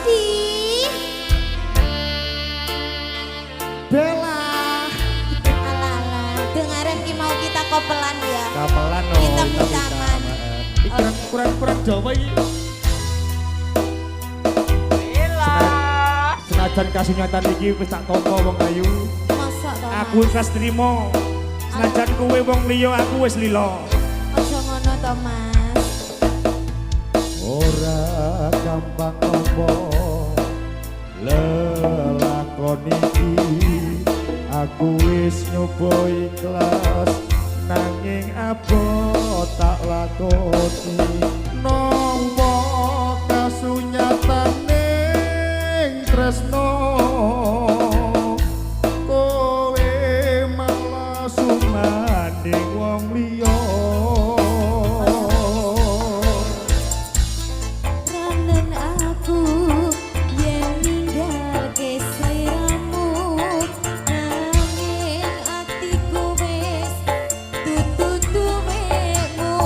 Adi. Bella. Ala-ala, dengaran ki mau kita kopelan ya. Kapelan no. Hitam-hitaman. Kurang Jawa iki. Senajan kasunyatan iki wis tak tampa wong ayu. Masa to? Aku ikhlas trimo. Senajan kowe wong liya aku wis lila. Aja ngono to, Mas. Ora gampang apa lelakon iki. Aku wis nyoba ikhlas nanging abot tak lakoni. Nampa kasunyataning tresno kowe malah sumanding wong liya. Ranen aku yen ninggalke sliramu, nanging atiku wis tutu-tuwekmu.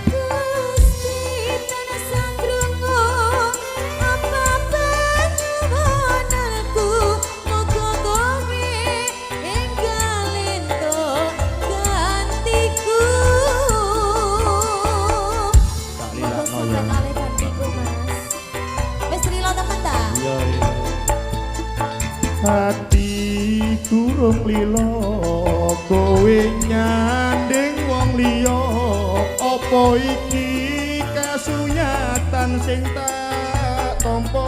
Gusti tansah krungu apa panyuwunanku, muga kowe enggal entuk gantiku. Moga sampeyan kalih gantiku, Mas. Wis rila temen ta? Hati durung lila kowe nyanding wong liya. Apa iki kasunyatan sing tak tampa?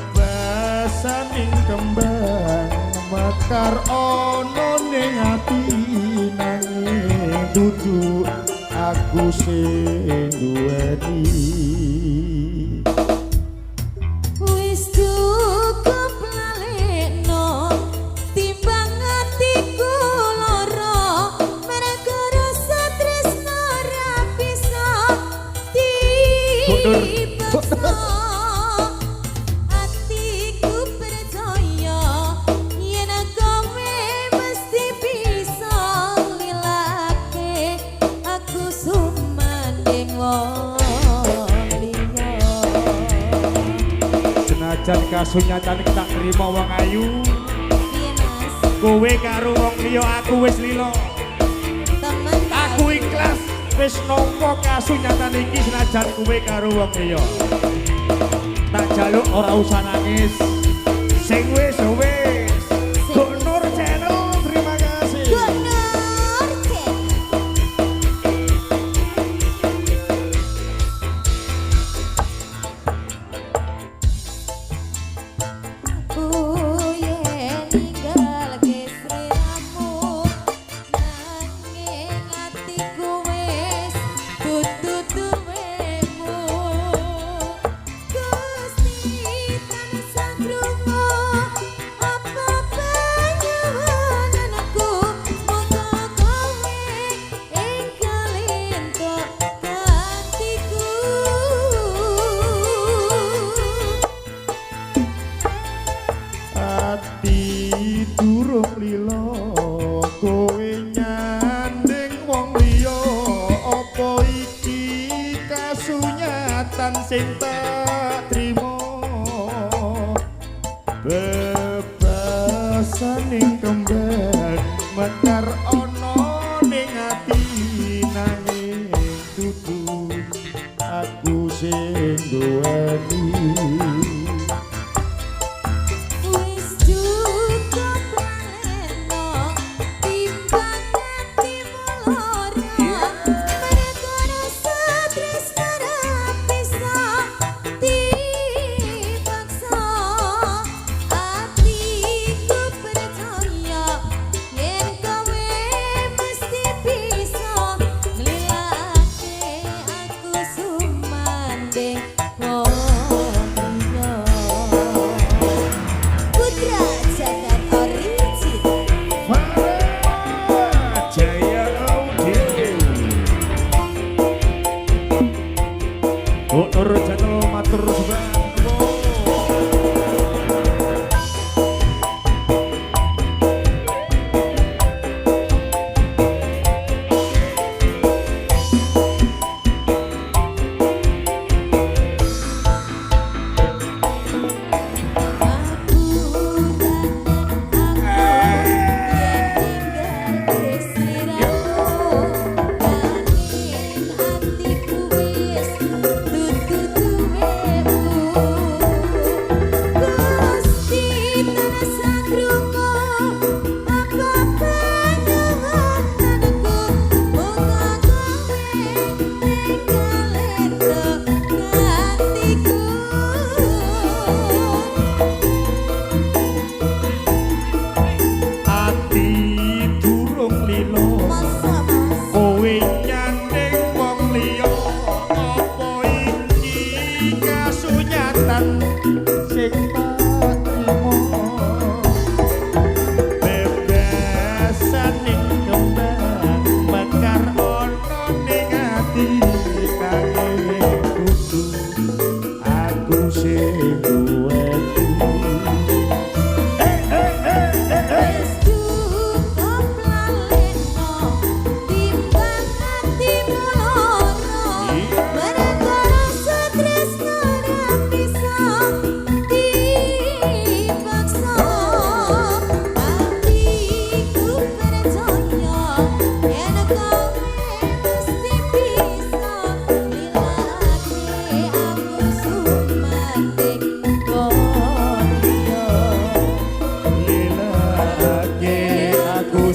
Bebasan ing kembang mekar ana ning ati, nanging dudu aku sing duweni. Wis cukup lalekno timbang atiku lara, merga rasa tresno ra bisa dipaksa. Atiku percaya yen kowe mesti bisa lilake aku sumanding wong liya. Senajan kasunyatan tak terima wong ayu, Piye, Mas? kowe karo wong liya aku wis lila. Temen Aku ikhlas wis nampa kasunyatan iki senajan kowe karo wong liya. Tak jaluk ora usah nangis. Sing wis wis. Gunur Channel, terima kasih. Gunur Channel. Aku yen ninggalke sliramu, nanging atiku wis tutu-tuwekmu. Gusti tansah krungu apa panyuwunanku, muga kowe enggal entuk gantiku. Ati durung lila kowe nyanding wong liya. Apa iki kasunyatan sing tak trima? Bebasan ing kembang mekar ana ning ati, nanging dudu aku sing duweni. Wis cukup lalekno timbang atimu lara, merga rasa tresno ra bisa dipaksa. Atiku percaya yen kowe mesti bisa nglilake aku sumanding wong liya. Putra Jagat Origin. Jaya Audi.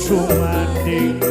sumanding